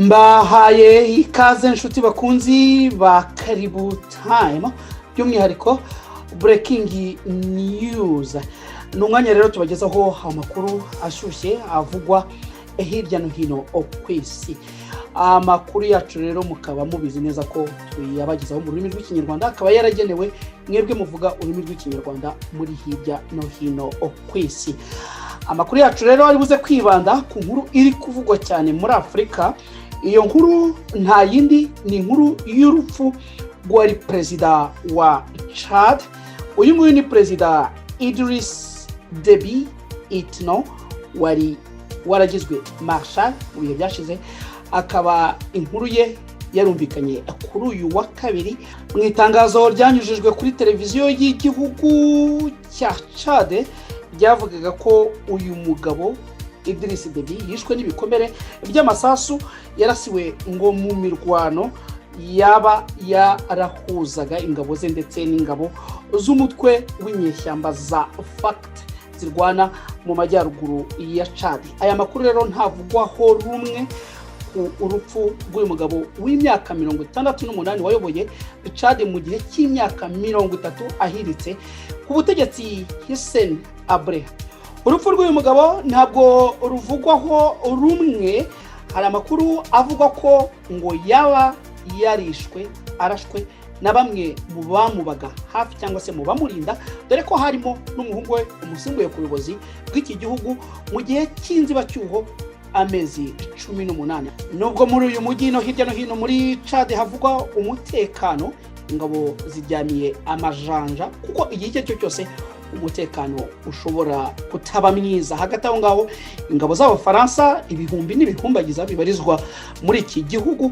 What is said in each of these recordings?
Mbahaye ikaze inshuti bakunzi ba Karibu Time by'umwihariko breaking news. Numwanya rero tubagezaho amakuru ashyushye avugwa hirya no hino kwisi. Amakuru yacu rero mukaba mubizi neza ko tuyabagezaho mu rurimi rw'ikinyarwanda, akaba yaragenewe mwebwe muvuga ururimi rw'ikinyarwanda muri hirya no hino kwisi. Amakuru yacu rero ari buze kwibanda ku nkuru iri kuvugwa cyane muri Afrika. Iyo nkuru nta yindi ni inkuru y'urupfu rwari perezida wa Chad. Uyu nguyu ni perezida Idriss Déby Itno, wari waragizwe marshal mu bihe byashize. Akaba inkuru ye yarumvikanye kuri uyu wa kabiri mu itangazo ryanyujijwe kuri televiziyo y'igihugu cya Chad. Ryavugaga ko uyu mugabo Idriss Déby yishwe n'ibikomere by'amasasu yarasiwe ngo mu mirwano yaba yarahuzaga ingabo ze ndetse n'ingabo z'umutwe w'inyeshyamba za FACT zirwana mu majyaruguru ya Chad. Aya makuru rero ntavugwaho rumwe ku urupfu rw'uyu mugabo w'imyaka 68 wayoboye Chad mu gihe cy'imyaka 30 ahiritse ku butegetsi Hissène Habré. Urupfu rw'uyu mugabo ntabwo ruvugwaho rumwe. Hari amakuru avuga ko ngo yaba yarishwe arashwe na bamwe mu bamubaga hafi cyangwa se mu bamurinda, dore ko harimo n'umuhungu we umusimbuye ku buyobozi bw'iki gihugu mu gihe cy'inzibacyuho amezi 18. Nubwo muri uyu mujyi no hirya no hino muri Chad havugwa umutekano, ingabo ziryamiye amajanja kuko igihe cyo cyose umutekano ushobora kutaba mwiza. Hagati aho ngaho ingabo z'Abafaransa ibihumbi n'ibihumbagiza bibarizwa muri iki gihugu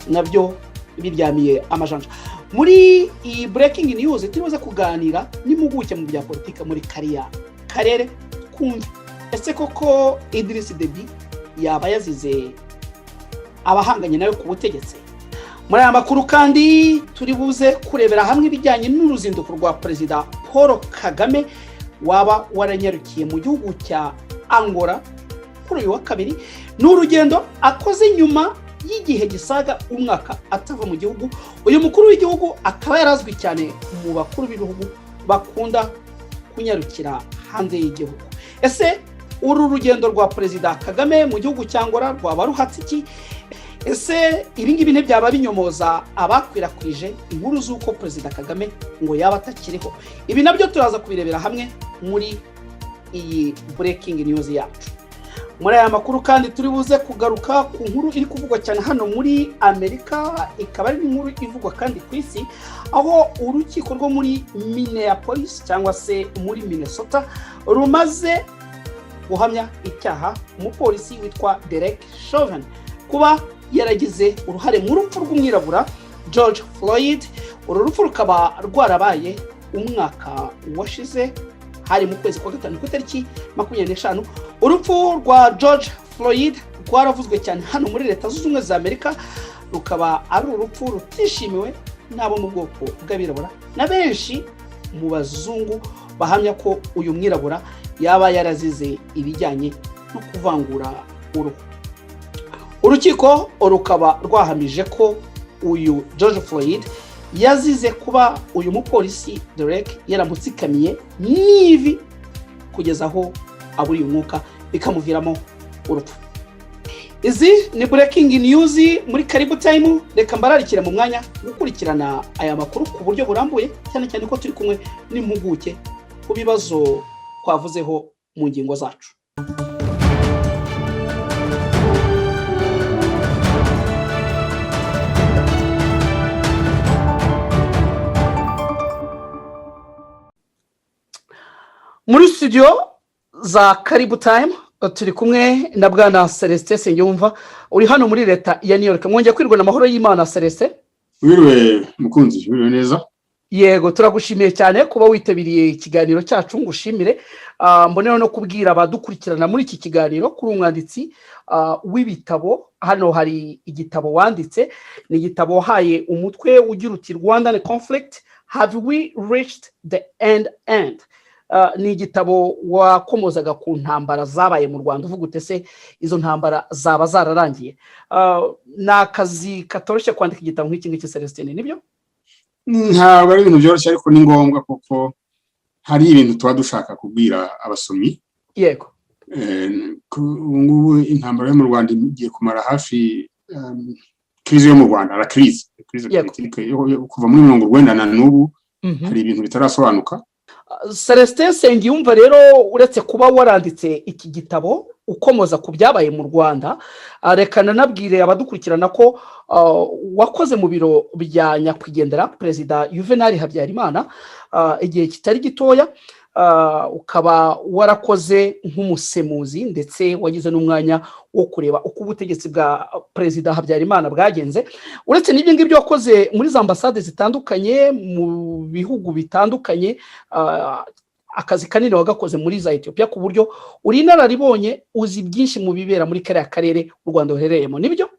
nabyo biryamiye amajanja. Muri iyi breaking news turibuze kuganira n'impuguke mu bya politika muri kariya karere kumva ese koko Idriss Déby yaba yazize abahanganye nawe ku butegetsi. Muri aya makuru kandi turibuze kurebera hamwe ibijyanye n'uruzinduko rwa perezida Paul Kagame waba waranyarukiye mu gihugu cya Angola kuri uyu wa kabiri. N'urugendo akoze nyuma y'igihe gisaga umwaka atava mu gihugu. Uyu mukuru w'igihugu akaba yarazwi cyane mu bakuru b'ibihugu bakunda kunyarukira hanze y'igihugu. Ese uru rugendo rwa perezida Kagame mu gihugu cya Angola rwaba ruhatse iki? Ese ibingibi ne byaba binyomoza abakwirakwije inkuru z'uko perezida Kagame ngo yaba atakiriho? Ibi nabyo turaza kubirebera hamwe muri iyi breaking news yacu. Muri aya makuru kandi turibuze kugaruka ku nkuru iri kuvugwa cyane hano muri Amerika, ikaba ari inkuru ivugwa kandi ku isi, aho urukiko rwo muri Minneapolis cyangwa se muri Minnesota rumaze guhamya icyaha umupolisi witwa Derek Chauvin kuba yaragize uruhare mu rupfu rw'umwirabura George Floyd. Uru rupfu rukaba rwarabaye umwaka washize, hari mu kwezi kwa gatanu ku itariki 25. Urupfu rwa George Floyd rwaravuzwe cyane hano muri Leta Zunze Ubumwe za Amerika, rukaba ari urupfu rutishimiwe n'abo mu bwoko bw'abirabura na benshi mu bazungu bahamya ko uyu mwirabura yaba yarazize ibijyanye no kuvangura uruhu. Urukiko rukaba rwahamije ko uyu George Floyd yazize kuba uyu mupolisi Derek yaramutsikamiye n'ivi kugeza aho aburi umwuka bikamuviramo urupfu. Izi ni breaking news muri Karibu Time. Reka mbararikira mu mwanya gukurikirana aya makuru ku buryo burambuye, cyane cyane ko turi kumwe n'impuguke ku bibazo twavuzeho mu ngingo zacu. Muri studio za Karibu Time turi kumwe na bwana Celestin Senyumva, uri hano muri leta ya New York. Mwongeye kwirwa na mahoro y'Imana Celestin. Wiriwe mukunzi, wiriwe neza. Yego, turagushimiye cyane kuba witabiriye ikiganiro cyacu. Ngushimire mbonera no kubwira abadukurikirana muri iki kiganiro kuri umwanditsi w'ibitabo. Hano hari igitabo wanditse, ni igitabo wahaye umutwe ugira uti Rwandan conflict, have we reached the end? ni igitabo wakomozaga ku ntambara zabaye mu Rwanda uvuga ute se izo ntambara zaba zararangiye. Ni akazi katoroshye kwandika igitabo nk'iki ngiki Celestin, nibyo? Ntabwo ari ibintu byoroshye ariko ni ngombwa kuko hari ibintu tuba dushaka kubwira abasomyi. Yego. Ngubu intambara yo mu Rwanda igiye kumara hafi crise yo mu Rwanda, la crise politique kuva muri 1990 na n'ubu hari ibintu bitarasobanuka. Celestin Nsengiyumva rero uretse kuba waranditse iki gitabo ukomoza ku byabaye mu Rwanda, reka nanabwire abadukurikirana ko wakoze mu biro bya nyakwigendera Perezida Juvenal Habyarimana igihe kitari gitoya, ukaba warakoze nk'umusemuzi ndetse wagize n'umwanya wo kureba uko ubutegetsi bwa Perezida Habyarimana bwagenze. Uretse n'ibyo ngibyo wakoze muri za ambasade zitandukanye mu bihugu bitandukanye, akazi kanini wagakoze muri za Ethiopia ku buryo uri nararibonye uzi byinshi mu bibera muri kariya karere u Rwanda ruherereyemo, nibyo?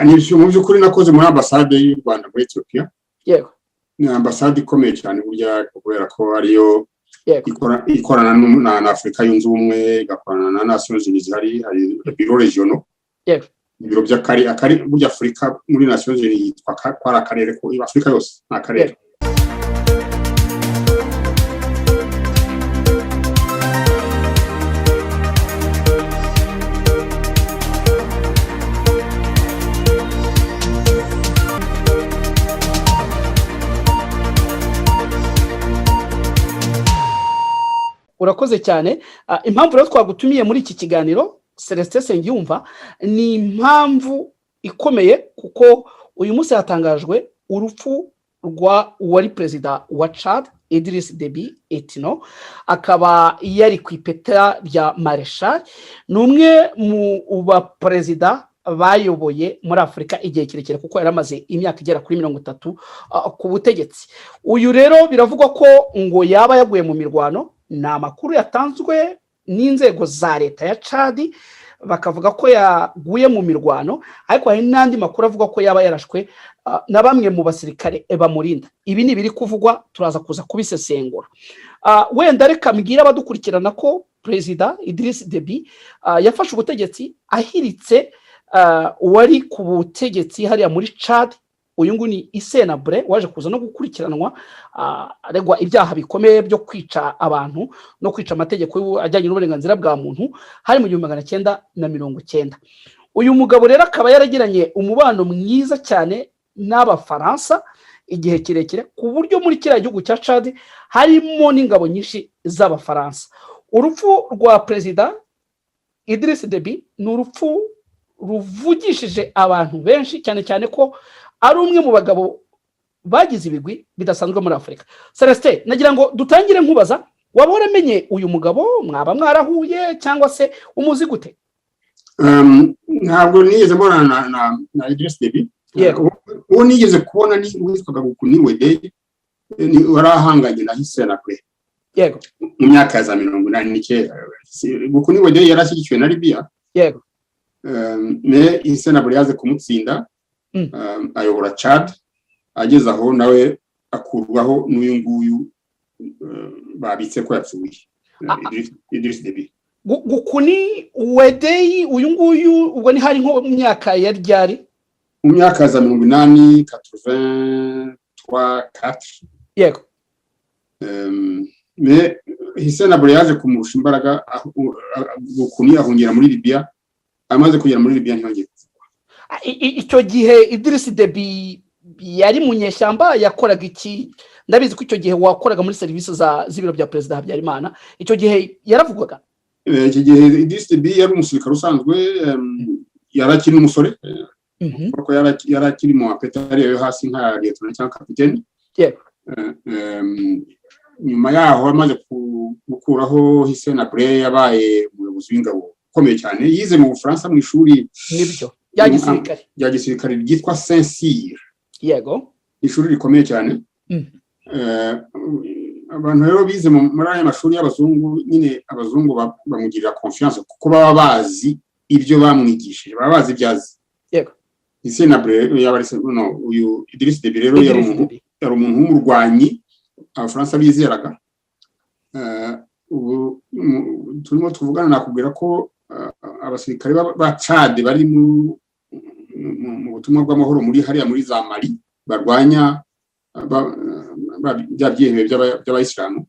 Nibyo mu by'ukuri nakoze muri ambasade y'u Rwanda muri Ethiopia. Yego. Ni ambasade ikomeye cyane burya kubera ko ariyo ikorana na Afrika yunze ubumwe, igakorana na Nations Unies, hari biro regional. Yego. Ibiro by'akari burya Afrika muri Nations Unies yitwa kwara akarere ko Afrika yose na akarere. Urakoze cyane. Impamvu rero twagutumiye muri iki kiganiro Celestin Nsengiyumva ni impamvu ikomeye kuko uyu munsi hatangajwe urupfu rwa wari perezida wa Chad Idriss Déby Itno, akaba yari ku ipeta rya Marshal. Ni umwe mu baperezida bayoboye muri Afrika igihe kirekire kuko yaramaze imyaka igera kuri 30 ku butegetsi. Uyu rero biravugwa ko ngo yaba yaguye mu mirwano. Ni amakuru yatanzwe n'inzego za leta ya Chad, bakavuga ko yaguye mu mirwano, ariko hari n'andi makuru avuga ko yaba yarashwe na bamwe mu basirikare bamurinda. Ibi ni biri kuvugwa, turaza kuza kubisesengura. Wenda reka mbwira abadukurikirana ko Perezida Idriss Déby yafashe ubutegetsi ahiritse wari ku butegetsi hariya muri Chad. Uyu nguyu ni Isenabre waje kuza no gukurikiranwa aregwa ibyaha bikomeye byo kwica abantu no kwica amategeko ajyanye n'uburenganzira bwa muntu hari mu 1990. Uyu mugabo rero akaba yaragiranye umubano mwiza cyane n'Abafaransa igihe kirekire ku buryo muri kiriya gihugu cya Chad harimo n'ingabo nyinshi z'Abafaransa. Urupfu rwa Perezida Idriss Déby ni urupfu ruvugishije abantu benshi, cyane cyane ko ari umwe mu bagabo bagize ibigwi bidasanzwe muri Afrika. Celestin, nagira ngo dutangire nkubaza, waba waramenye uyu mugabo, mwaba mwarahuye cyangwa se umuzi gute? Ntabwo nigeze mbona na Idriss Déby. Uwo nigeze kubona ni witwaga Gukuniwede, ni warahanganye na Isenabre. Yego. Mu myaka ya 1989. Gukuniwede yarashyigikiwe na Libya. Yego. Isenabre yaze kumutsinda. Ayobora Chad, ageze aho nawe akurwaho n'uyu nguyu babitse ko yapfuye, Idriss Déby. Gukuniwede uyu nguyu ubwo ni hari nko mu myaka ya ryari? Mu myaka ya 1983 4. Yego. Isenabre yaje kumurusha imbaraga, Gukuni ahungira muri Libya, amaze kugera muri Libya ntiyongeye. Icyo gihe Idriss Déby yari mu nyeshyamba, yakoraga iki? Ndabizi ko icyo gihe wakoraga muri serivisi z'ibiro bya Perezida Habyarimana. Icyo gihe yaravugwaga? Icyo gihe Idriss Déby yari umusirikare usanzwe, yarakiri umusore, kuko yarakiri mu apeta yo hasi nka lieutenant cyangwa capitaine. Nyuma yaho amaze gukuraho Isenabre yabaye umuyobozi w'ingabo ukomeye cyane, yize mu Bufaransa mu ishuri nibyo ya gisirikare ryitwa Saint-Cyr. Yego. Ishuri rikomeye cyane. Abantu rero bize muri aya mashuri y'abazungu, nyine abazungu bamugirira confiance kuko baba bazi ibyo bamwigishije, baba bazi ibyazi. Yego. Isenabre uyu Idriss Déby rero yari umuntu w'umurwanyi Abafaransa bizeraga. ubu turimo tuvugana nakubwira ko abasirikare ba Chad bari mu butumwa bw'amahoro muri hariya muri za Mali barwanya bya byihebe by'abayisilamu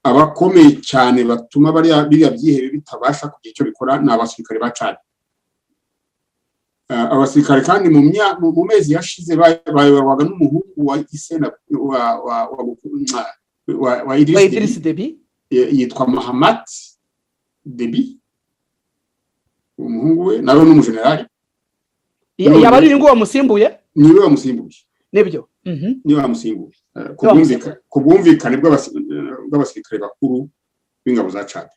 abakomeye cyane batuma biriya byihebe bitabasha kugira icyo bikora ni abasirikare ba Chad. Abasirikare kandi mu mezi yashize bayoborwaga n'umuhungu wa Isena wa Idriss Deby yitwa Mahamat Deby, umuhungu we nawe n'umujenerali yaba ari ngo wamusimbuye niwe wamusimbuye nibyo niwe wamusimbuye kubwumvikane bw'abasirikare bakuru b'ingabo za Chad.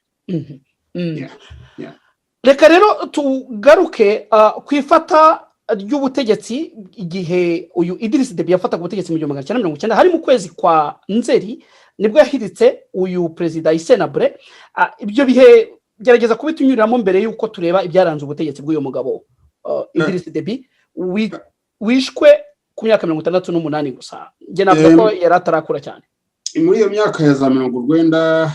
Reka rero tugaruke kwifata ry'ubutegetsi igihe uyu Idriss Deby yafataga ubutegetsi mu 1990 hari mu kwezi kwa Nzeri nibwo yahiritse uyu president Hissène Habré. Ibyo bihe gerageza kubitunyuriramo mbere yuko tureba ibyaranze ubutegetsi bw'uyu mugabo Idriss Deby wishwe ku myaka 68 gusa. Nge navuga ko yari atarakura cyane muri iyo myaka ya za 90.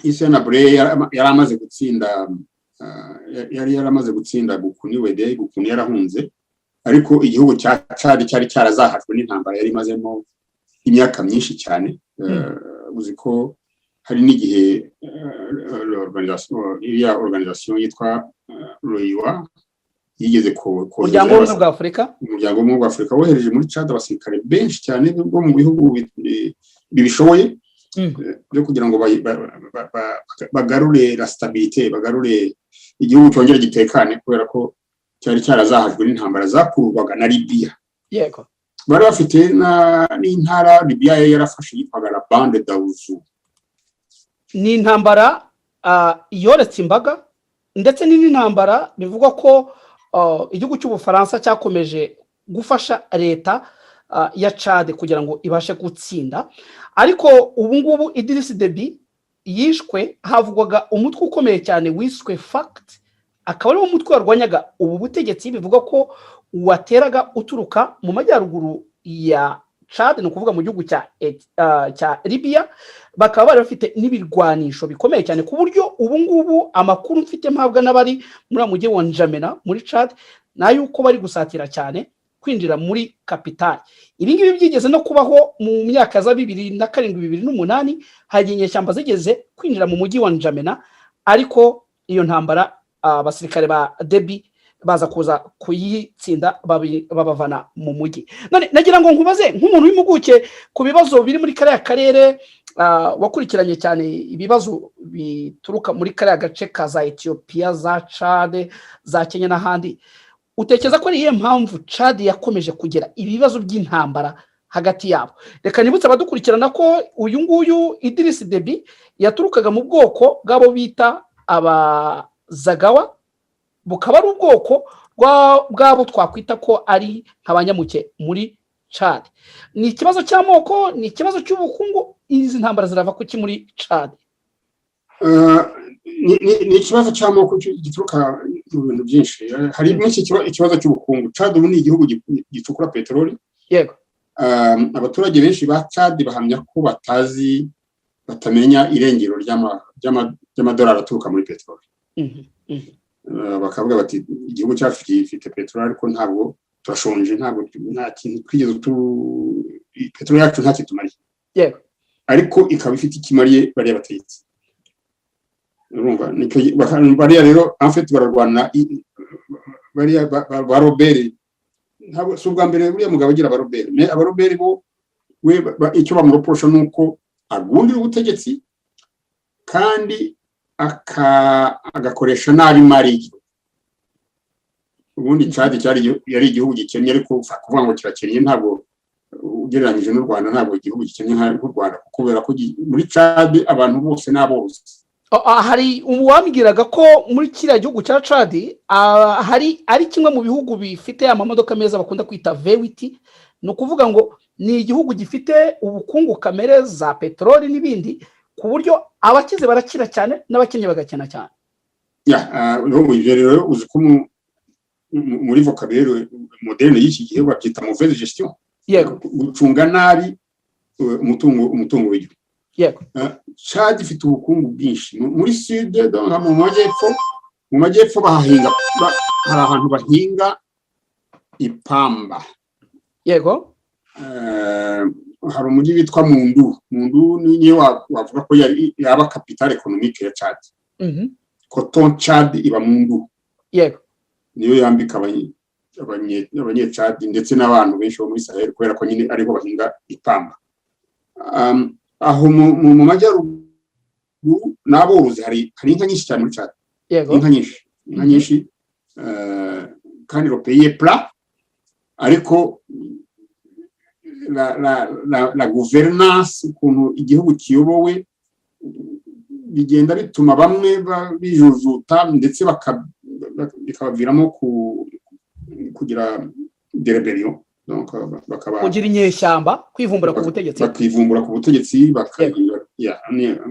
Hissène Habré yaramaze gutsinda yaramaze gutsinda Gukuniwede. Gukuni yarahunze ariko igihugu cya Chad cyari cyarazahajwe n'intambara yari mazemo imyaka myinshi cyane. Uzi ko hari n'igihe organisation yitwa Loiwa yigeze ko umuryango w'ubumwe bwa Afurika wohereje muri Chad abasirikare benshi cyane bo mu bihugu bibishoboye byo kugira ngo bagarure la stabilité, bagarure igihugu cyongera gitekane kubera ko cyari cyarazahajwe n'intambara zakurwaga na Libya. Yego bari bafite n'intara Libya yarafashe yitwaga la Bande d'Aouzou. Ni intambara yoretse imbaga ndetse n'intambara bivugwa ko igihugu cy'Ubufaransa cyakomeje gufasha leta ya Chad kugira ngo ibashe gutsinda. Ariko ubu ngubu Idriss Deby yishwe havugwaga umutwe ukomeye cyane wiswe FACT, akaba ari umutwe warwanyaga ubu butegetsi bivugwa ko wateraga uturuka mu majyaruguru ya Chad, no kuvuga mu gihugu cya Libya. Bakaba bari bafite n'ibirwanisho bikomeye cyane ku buryo ubu ngubu amakuru mfite mpabwa n'abari muri mujye wa N'Djamena muri Chad nayo uko bari gusatira cyane kwinjira muri kapitali. Ibi ngibi byigeze no kubaho mu myaka za 2007 2008 hagiye inyeshyamba zigeze kwinjira mu mujyi wa N'Djamena, ariko iyo ntambara abasirikare ba Deby baza kuza kuyitsinda babavana mu mujyi. None nagira ngo nkubaze nk'umuntu w'impuguke ku bibazo biri muri kariya karere, wakurikiranye cyane ibibazo bituruka muri kariya gace ka za Ethiopia, za Chad, za Kenya n'ahandi, utekereza ko ari iyihe mpamvu Chad yakomeje kugira ibibazo by'intambara hagati yabo? Reka nibutse abadukurikirana ko uyu nguyu Idriss Deby yaturukaga mu bwoko bw'abo bita abazagawa, bukaba ari ubwoko bw'abo twakwita ko ari nk'abanyamuke muri Chad. Ni ikibazo cy'amoko, ni ikibazo cy'ubukungu, izi ntambara zirava kuki muri Chad? Ni ikibazo cy'amoko gituruka mu bintu byinshi. Hari ikibazo cy'ubukungu. Chad ubu ni igihugu gicukura peteroli. Yego. Abaturage benshi ba Chad bahamya ko batamenya irengero ry'amadolari aturuka muri peteroli. Bakavuga bati igihugu cyacu gifite peteroli ariko ntabwo turashonje, ntabwo nta kintu twigeze peteroli yacu nta kitumariye. Yego. Ariko ikaba ifite ikimariye bariya bategetse. Urumva bariya rero en fait bararwana bariya ba Robert. Ntabwo subwa mbere buriya mugabo agira ba Robert, mais aba Robert bo we icyo bamuroposha nuko agundira ubutegetsi kandi agakoresha nabi mari. Ubundi Chad yari igihugu gikennye, ariko kuvuga ngo kirakennye ntabwo ugereranyije n'u Rwanda, ntabwo igihugu gikennye nk'u Rwanda kubera ko muri Chad abantu bose n'abose. Hari uwambwiraga ko muri kiriya gihugu cya Chad ari kimwe mu bihugu bifite amamodoka meza bakunda kwita V8. Ni ukuvuga ngo ni igihugu gifite ubukungu kamere za peteroli n'ibindi, ku buryo abakize barakira cyane n'abakennye bagakena cyane. Ibyo rero uzi ko muri vocabulaire moderne y'iki gihe babyita mauvaise gestion. Yego. Gucunga nabi umutungo w'igihugu. yego Chad ifite ubukungu bwinshi muri sud mu majyepfo bahahinga hari ahantu bahinga ipamba yego hari umujyi witwa Mundu niyo wavuga ko yaba capital économique ya Chad. Coton Chad iba Mundu yego niyo yambika abanye Chad ndetse n'abantu benshi bo muri Sahel kubera ko nyine ariho bahinga ipamba. Aho mu majyaruguru n'aborozi hari inka nyinshi cyane muri Chad. Yego inka nyinshi kandi le pays est plat ariko la gouvernance ukuntu igihugu kiyobowe bigenda bituma bamwe bijujuta ndetse bikabaviramo kugira des rebellions donc kugira inyeshyamba kwivumbura ku butegetsi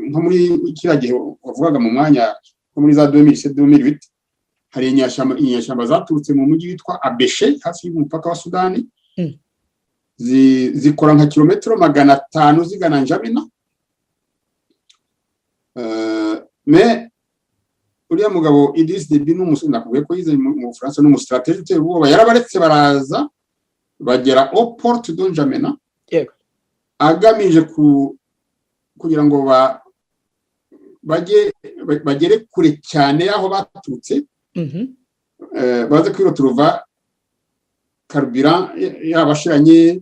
nko muri kiriya gihe wavugaga mu mwanya nko muri za 2007-2008 hari inyeshyamba zaturutse mu mujyi witwa Abeshe hafi y'umupaka wa Sudani zikora nka kilometero 500 zigana N'Djamena. Mais uriya mugabo Idriss Déby nakubwiye ko yize mu France n'umustratégie ubwo yarabaretse baraza bagera au port de N'Djamena agamije kugira ngo bagere kure cyane aho baturutse baze kwiroturuva carburant yabashiranye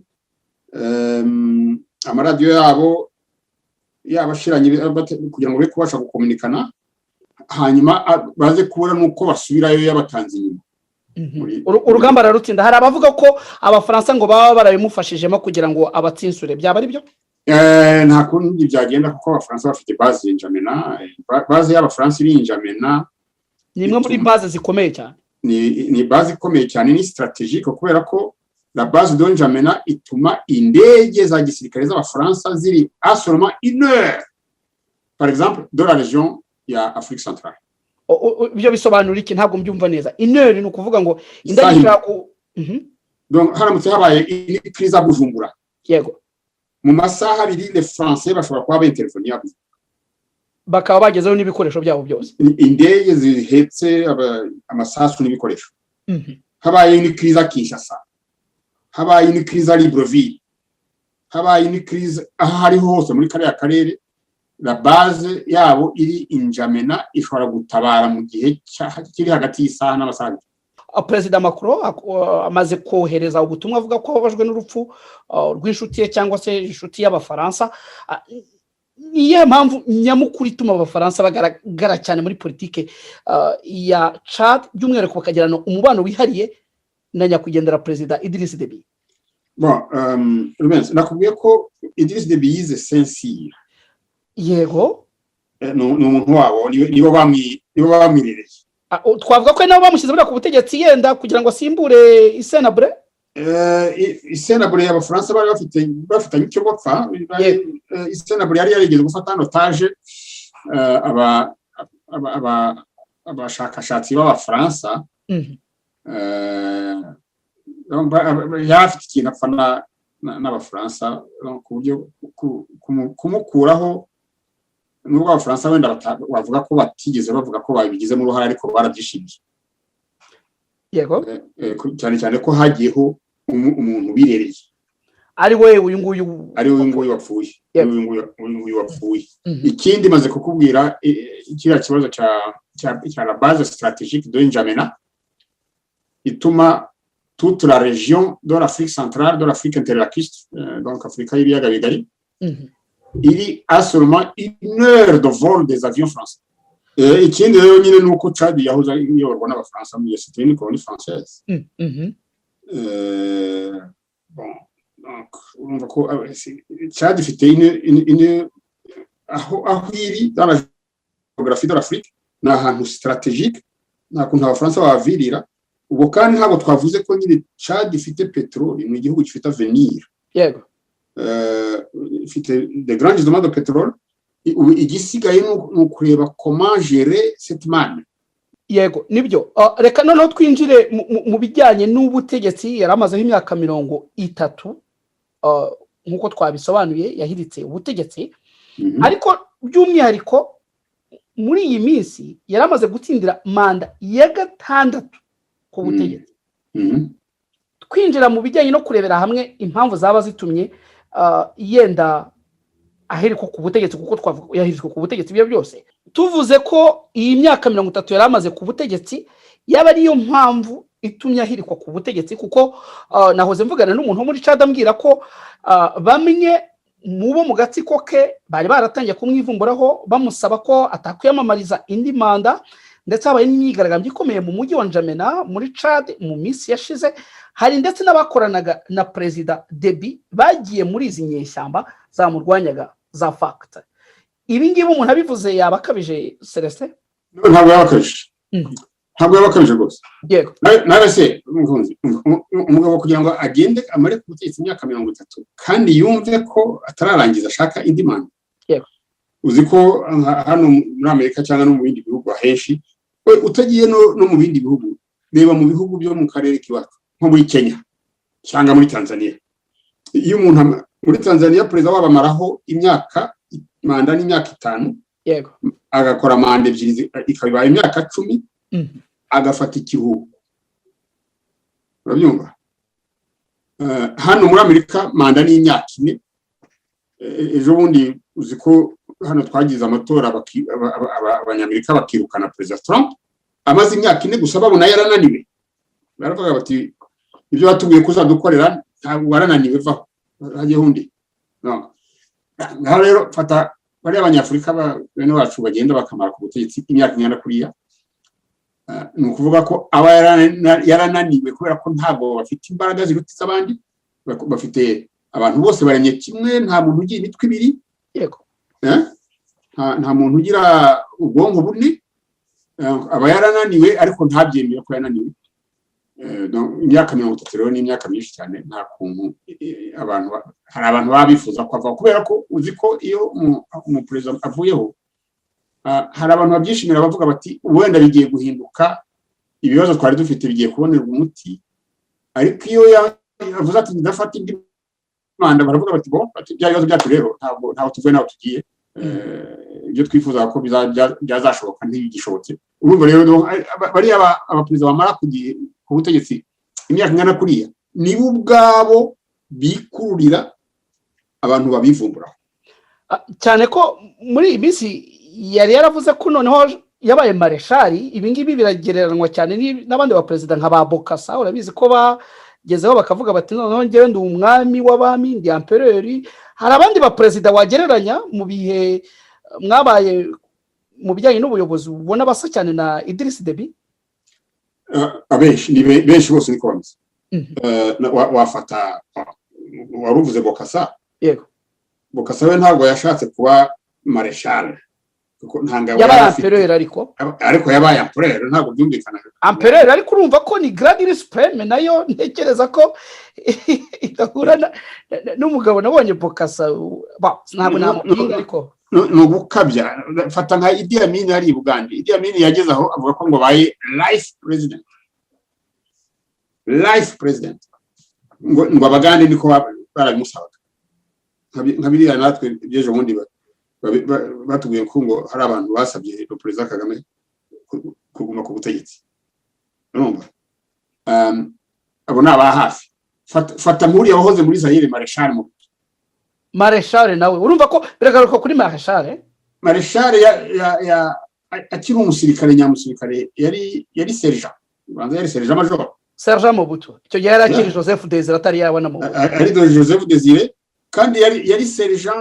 amaradiyo yabo yabashiranye kugira ngo be kubasha gukomunikana hanyuma baze kubura nuko basubirayo yabatanze inyuma. Urugamba rarutsinda. Hari abavuga ko abafaransa ngo baba barabimufashijemo kugira ngo abatsinsure, byaba ari byo? Nta kundi byagenda kuko abafaransa bafite base y'Injamena, base y'abafaransa iri N'Djamena ni imwe muri base zikomeye cyane. Ni base ikomeye cyane, ni stratégique kubera ko la base de N'Djamena ituma indege za gisirikare z'abafaransa ziri à seulement 1 heure par exemple de la région ya Afrique centrale. Ibyo bisobanura iki? Ntabwo mbyumva neza. 1 heure ni ukuvuga ngo indege ishaka donc haramutse habaye une crise à Bujumbura. Yego. Mu masaha abiri les Français bashobora kuba intervenir bakaba bagezeho n'ibikoresho byabo byose. Indege zihetse amasasu n'ibikoresho. Habaye une crise à Kinshasa, habaye une crise à Libreville, habaye une crise ahari hose muri kariya karere, la base yabo iri N'Djamena ishobora gutabara mu gihe kiri hagati y'isaha n'amasaha. Perezida Macron amaze kohereza ubutumwa avuga ko babajwe n'urupfu rw'inshuti ye cyangwa se inshuti y'abafaransa. Niyo mpamvu nyamukuru ituma abafaransa bagaragara cyane muri politike ya Chad, by'umwihariko bakagirana umubano wihariye na nyakwigendera Perezida Idriss Déby. Nakubwiye ko Idriss Déby yize Saint-Cyr. Yego. Ni umuntu wabo, nibo bamwirereye. Twavuga ko nabo bamushyize muri ku butegetsi yenda kugira ngo asimbure Isenabre. Isenabre y'abafaransa bari bafitanye icyo bapfa. Isenabre yari yarigeze gufata otage abashakashatsi b'abafaransa. Yafite ikintu apfa n'abafaransa ku buryo kumukuraho nubwo abafaransa wenda bavuga ko batigeze bavuga ko babigizemo uruhare ariko barabyishimiye. Yego. Cyane ko hagiyeho umuntu birereye. Ari we uyu nguyu wapfuye. Ikindi maze kukubwira kiriya kibazo cya la base stratégique de N'Djamena ituma toute la région de l'Afrique centrale, de l'Afrique interlacustre, donc Afrique y'ibiyaga bigari, iri à seulement 1 heure de vol des avions français. Ikindi rero nyine nuko Chad yahoze iyoborwa n'abafaransa mu c'était une colonie française. Bon, donc on va ko Chad ifite une aho iri dans la géographie de l'Afrique, na ahantu stratégique, na kuntu abafaransa bavirira. Ubwo kandi ntabwo twavuze ko nyine Chad ifite petroli, ni igihugu gifite avenir. Yego. Ifite de grands gisements de pétrole. Igisigaye no kureba comment gérer cette manne. Yego, nibyo. Reka noneho twinjire mu bijyanye n'ubutegetsi. Yaramazeho imyaka 30 nkuko twabisobanuye yahiritse ubutegetsi. ariko by'umwihariko muri iyi minsi yari amaze gutsindira manda ya gatandatu ku butegetsi. Twinjira mu bijyanye no kurebera hamwe impamvu zaba zitumye yenda aheriko ku butegetsi, kuko twavuga yahirijwe ku butegetsi ibyo byose, tuvuze ko iyi myaka 30 yari amaze ku butegetsi yaba ariyo mpamvu itumye ahirikwa ku butegetsi, kuko nahoze mvugana n'umuntu muri Chad ambwira ko bamenye mubo mu gatsiko ke bari baratangiye kumwivumburaho bamusaba ko atakwiyamamariza indi manda, ndetse habaye n'imyigaragambyo ikomeye mu mujyi wa N'Djamena muri Chad mu minsi yashize. Hari ndetse n'abakoranaga na Perezida Deby bagiye muri izi nyeshyamba zamurwanyaga za FACT. Ibi ngibi umuntu abivuze yaba akabije Celestin? Ntabwo yabakabije, ntabwo yabakabije rwose. Yego, nawe se umugabo kugira ngo agende amare ku butegetsi imyaka 30 kandi yumve ko atararangiza ashaka indi manda. Yego, uzi ko hano muri Amerika cyangwa no mu bindi bihugu ahenshi utagiye no mu bindi bihugu, reba mu bihugu byo mu karere kiwacu nko muri Kenya cyangwa muri Tanzania. Iyo umuntu muri Tanzania perezida wabamaraho imyaka manda n'imyaka 5, yego, agakora manda ebyiri ikaba imyaka 10, agafata ikiruhuko. Urabyumva? Hano muri Amerika manda ni imyaka 4. Ejo bundi uzi ko hano twagize amatora abanyamerika bakirukana Perezida Trump amaze imyaka 4 gusa, babona yarananiwe. Baravuga bati ibyo batubwiye kuzadukorera ntabwo warananiwe, vaho haje hundi. No, ngaho rero fata bari abanyafurika bene wacu bagenda bakamara ku butegetsi imyaka 9 kuriya, ni ukuvuga ko aba yarananiwe kubera ko ntabwo bafite imbaraga zirutse abandi, bafite abantu bose baremye kimwe, nta muntu ugira imitwe ibiri. Yego, nta muntu ugira ubwonko bune, aba yarananiwe ariko ntabyemera ko yananiwe. Imyaka 30 rero ni imyaka myinshi cyane, nta kuntu hari abantu babifuza kwava, kubera ko uzi ko iyo umuperezida avuyeho hari abantu babyishimira bavuga bati wenda bigiye guhinduka, ibibazo twari dufite bigiye kubonerwa umuti. Ariko iyo yavuze ati ndafata indi manda, baravuga bati bo bya bibazo byacu rero ntabwo tuvuye naho tugiye, ibyo twifuza ko byazashoboka ntibigishobotse. Urumva rero bari abaperezida bamara ku butegetsi imyaka ingana kuriya, nibo ubwabo bikururira abantu babivumburaho cyane ko muri iyi minsi yari yaravuze ko noneho yabaye mareshali. Ibi ngibi biragereranwa cyane n'abandi baperezida nka ba Bokassa. Urabizi ko bagezeho bakavuga bati noneho njyewe ndi umwami w'abami, ndi empereur. Hari abandi baperezida wagereranya mu bihe mwabaye mu bijyanye n'ubuyobozi ubona basa cyane na Idriss Deby? Abenshi ni benshi bose niko bameze. Wafata waruvuze Bokassa. Yego, Bokassa we ntabwo yashatse kuba mareshal, kuko ntangabo yabaye empereur, ariko yabaye empereur, ntabwo byumvikana. Empereur ariko urumva ko ni grade supreme, nayo ntekereza ko idahura n'umugabo nabonye Bokassa. Ntabwo namuhinga ariko no gukabya. Fata nka Idi Amin ari Bugande. Idi Amin yageze aho avuga ko ngo baye life president, ngo abagande niko barabimusabaga. Nkabiriya natwe byeje bundi batubwiye ko ngo hari abantu basabye Perezida Kagame kuguma ku butegetsi. Urumva? Abo naba hafi. Fata muri yahoze muri Zaire Marshal nawe urumva ko biragaruka kuri Marshal akiri umusirikare nyamusirikare, yari sergeant, banza yari sergeant major, Sergeant Mobutu. Icyo gihe yari akiri Joseph Désiré atari yabona mu ari Joseph Désiré, kandi yari sergeant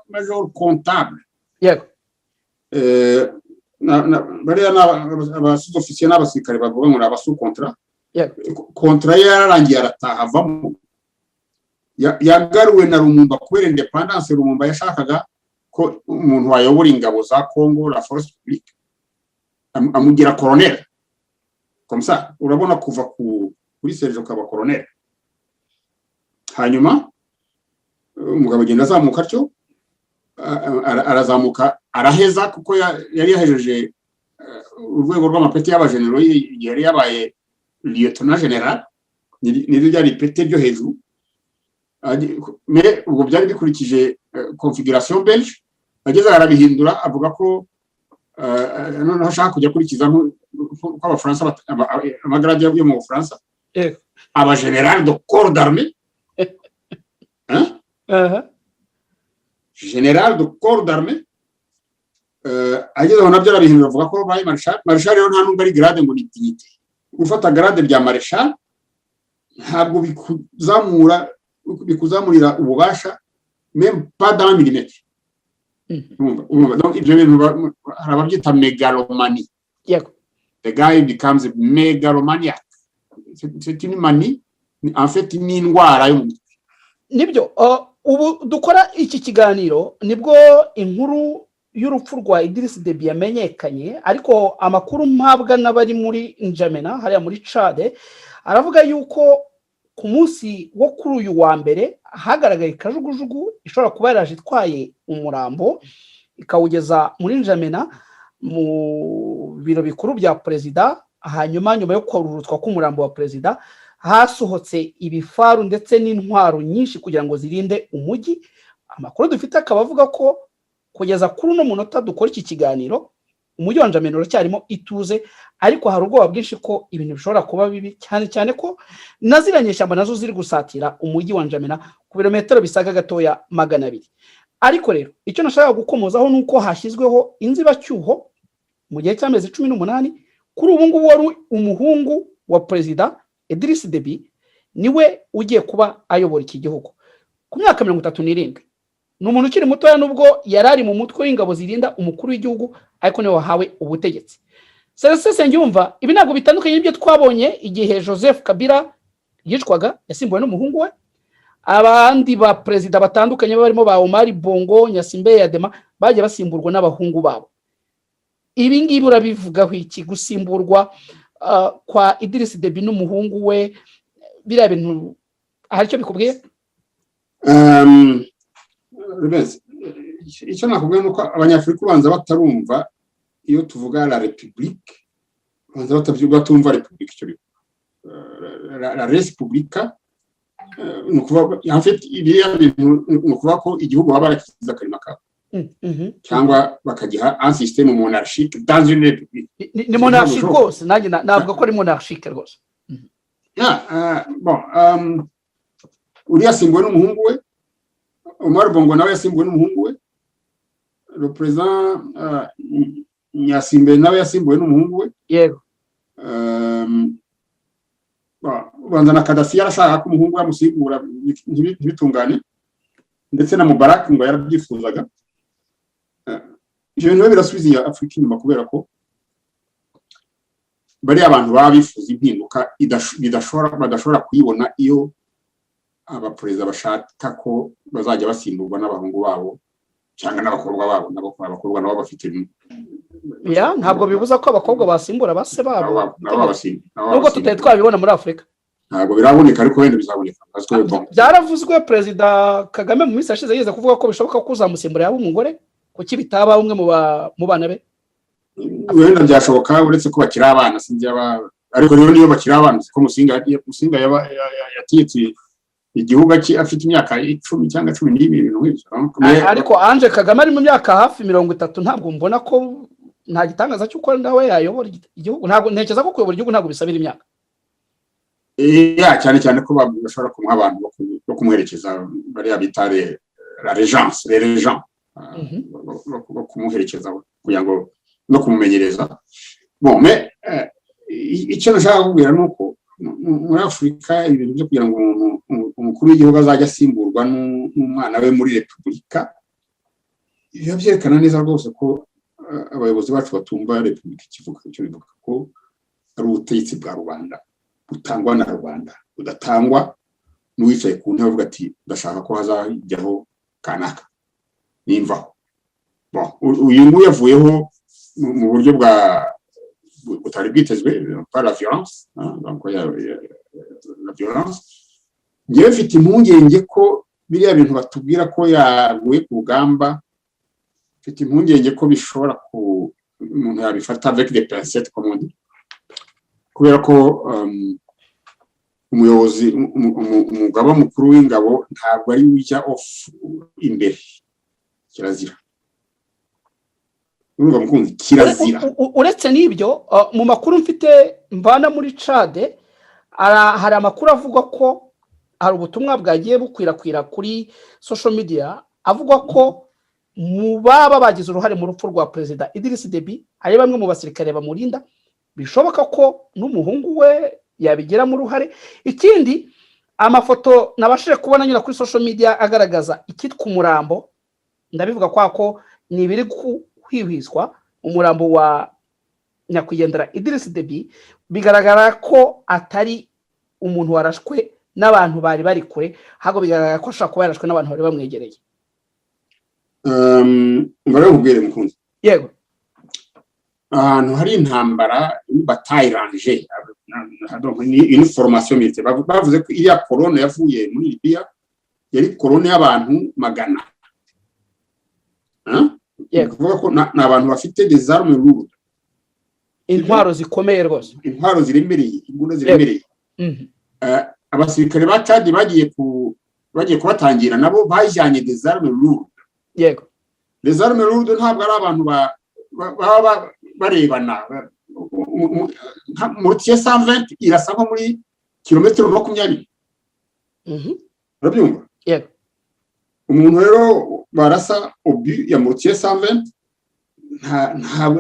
major comptable. Yego, bariya abasous officier n'abasirikare bavuga ngo abasu contrat. yego, Contrat yararangiye arataha avamo, yagaruwe na Lumumba kubera independence. Lumumba yashakaga ko umuntu wayobora ingabo za Congo, la force publique, amugira colonel. Comme ça urabona kuva kuri sergeant kaba colonel. Hanyuma umugabo agenda azamuka atyo, arazamuka araheza, kuko yari yahejeje urwego rw'amapeti y'abagenero, yari yabaye lieutenant general, niryo ryari ipeti ryo hejuru. Mais ubwo byari bikurikije configuration belge, ageze arabihindura avuga ko noneho ashaka kujya kurikiza ko abafaransa amagarade yo mu Bufaransa aba general de corps d'armée general de corps d'armée ageze aho nabyo arabihindura avuga ko baye marshal rero nta nubwo ari grade ngo ni dignité gufata grade bya marshal ntabwo bikuzamurira ububasha même pas dans un millimètre. Donc ibyo bintu arababyita megalomanie. The guy becomes megalomaniac. C'est une manie, en fait ni indwara yo. Nibyo ubu dukora iki kiganiro nibwo inkuru y'urupfu rwa Idriss Deby yamenyekanye, ariko amakuru mpabwa n'abari muri N'Djamena hariya muri Chad aravuga yuko ku munsi wo kuri uyu wa mbere hagaragaye kajugujugu ishobora kuba yaraje itwaye umurambo ikawugeza muri N'Djamena mu biro bikuru bya perezida. Hanyuma nyuma yo kururutwa k'umurambo wa perezida hasohotse ibifaru ndetse n'intwaro nyinshi kugira ngo zirinde umujyi. Amakuru dufite akaba avuga ko kugeza kuri uno munota dukora iki kiganiro umujyi wa N'Djamena uracyarimo ituze, ariko hari ubwoba bwinshi ko ibintu bishobora kuba bibi, cyane cyane ko naziranye ishyamba nazo ziri gusatira umujyi wa N'Djamena ku birometero bisaga gatoya 200. Ariko rero icyo nashaka gukomozaho nuko hashyizweho inzibacyuho mu gihe cy'amezi 18 kuri ubu ngubu wari umuhungu wa perezida Idriss Deby niwe ugiye kuba ayobora iki gihugu ku myaka 37. Ni umuntu ukiri mutoya nubwo yarari mu mutwe w'ingabo zirinda umukuru w'igihugu, ariko niwe wahawe ubutegetsi. Sese Ngyumva ibi ntabwo bitandukanye n'ibyo twabonye igihe Joseph Kabila yicwaga yasimbuwe n'umuhungu we, abandi ba perezida batandukanye barimo ba Omar Bongo, Nyasimbe Yadema bagiye basimburwa n'abahungu babo. Ibi ngibi urabivugaho iki gusimburwa kwa Idriss Deby n'umuhungu we, biriya bintu hari icyo bikubwiye? Icyo nakubwiye nuko abanyafurika ubanza batarumva iyo tuvuga la république, ubanza batumva république icyo biko la république nukuvuga en fait iriya bintu nukuvuga ko igihugu baba barakiza karima kabo cyangwa bakagiha un système monarchique dans une république. Ni monarchique rwose, nanjye navuga ko ari monarchique rwose. Bon uriya simbuwe n'umuhungu we, Omar Bongo nawe yasimbuwe n'umuhungu we, le président Nyasimbe nawe yasimbuwe n'umuhungu we. Yego. Ubanza na Kadhafi yarashaka ko umuhungu yamusigura ntibitungane, ndetse na Mubarak ngo yarabyifuzaga. Ibyo bintu birasubiza Afurika inyuma kubera ko bari abantu babifuza impinduka badashobora kuyibona iyo abaperezida bashaka ko bazajya basimburwa n'abahungu babo cyangwa n'abakobwa babo. Abakobwa nabo bafite ntabwo bibuza ko abakobwa basimbura base babo, nubwo tutari twabibona muri Afurika. Ntabwo biraboneka, ariko wenda bizaboneka. Byaravuzwe Perezida Kagame mu minsi yashize yigeze kuvuga ko bishoboka ko uzamusimbura yaba umugore, kuki bitaba umwe mu bana be? Wenda byashoboka, uretse ko bakiri abana sinzi ariko rero niyo bakiri abana ko Musinga yatiyetse igihugu afite imyaka 10 cyangwa 12. Ariko Ange Kagame ari mu myaka hafi 30, ntabwo mbona ko nta gitangaza cy'uko nawe yayobora igihugu. Ntabwo ntekereza ko kuyobora igihugu ntabwo bisabira imyaka. Cyane ko bashobora kumuha abantu bo kumuherekeza bari abitare la régence, les régents kumuherekeza kugira ngo no kumumenyereza. Bon mais icyo nashaka kubwira nuko muri Afurika ibintu byo kugira ngo umukuru w'igihugu azajya asimburwa n'umwana we muri repubulika, iyo byerekana neza rwose ko abayobozi bacu batumva repubulika ikivuga. Icyo bivuga ko ari ubutegetsi bwa rubanda butangwa na rubanda, budatangwa n'uwicaye ku ntebe avuga ati ndashaka ko hazajyaho kanaka nimvaho. Bon uyu nguyu yavuyeho mu buryo butari bwitezwe par la violence, donc la violence. Ngewe mfite impungenge ko biriya bintu batubwira ko yaguye ku rugamba, mfite impungenge ko bishobora umuntu yabifata avec des pincettes comme on dit, kubera ko umuyobozi umugaba mukuru w'ingabo ntabwo ari ujya off imbere, kirazira. urumva mukunzi kirazira uretse n'ibyo mu makuru mfite mvana muri Chad hari amakuru avuga ko hari ubutumwa bwagiye bukwirakwira kuri social media avuga ko mu baba bagize uruhare mu rupfu rwa Perezida Idriss Deby hari bamwe mu basirikare bamurinda bishoboka ko n'umuhungu we yabigiramo uruhare. Ikindi amafoto nabashije kubona nyura kuri social media agaragaza ikitwa umurambo, ndabivuga ko ni ibiri kwihwiswa umurambo wa nyakwigendera Idriss Deby, bigaragara ko atari umuntu warashwe n'abantu bari kure, hago bigaragara ko ashaka kuba yarashwe n'abantu bari bamwegereye. Mbere nkubwire mukunzi, yego ahantu hari intambara batayiranje ni formation militaire, bavuze ko iya corona yavuye muri Libya yari corona y'abantu magana, kuvuga ko n'abantu bafite des armes lourdes, intwaro zikomeye rwose, intwaro ziremereye, imbunda ziremereye. Abasirikare ba Chad bagiye kubatangira nabo bajyanye des armes lourdes. Yego des armes lourdes ntabwo ari abantu baba barebana. Mortier 120 irasa nko muri kilometero 20. Urabyumva? Yego umuntu rero barasa obu ya Mortier 120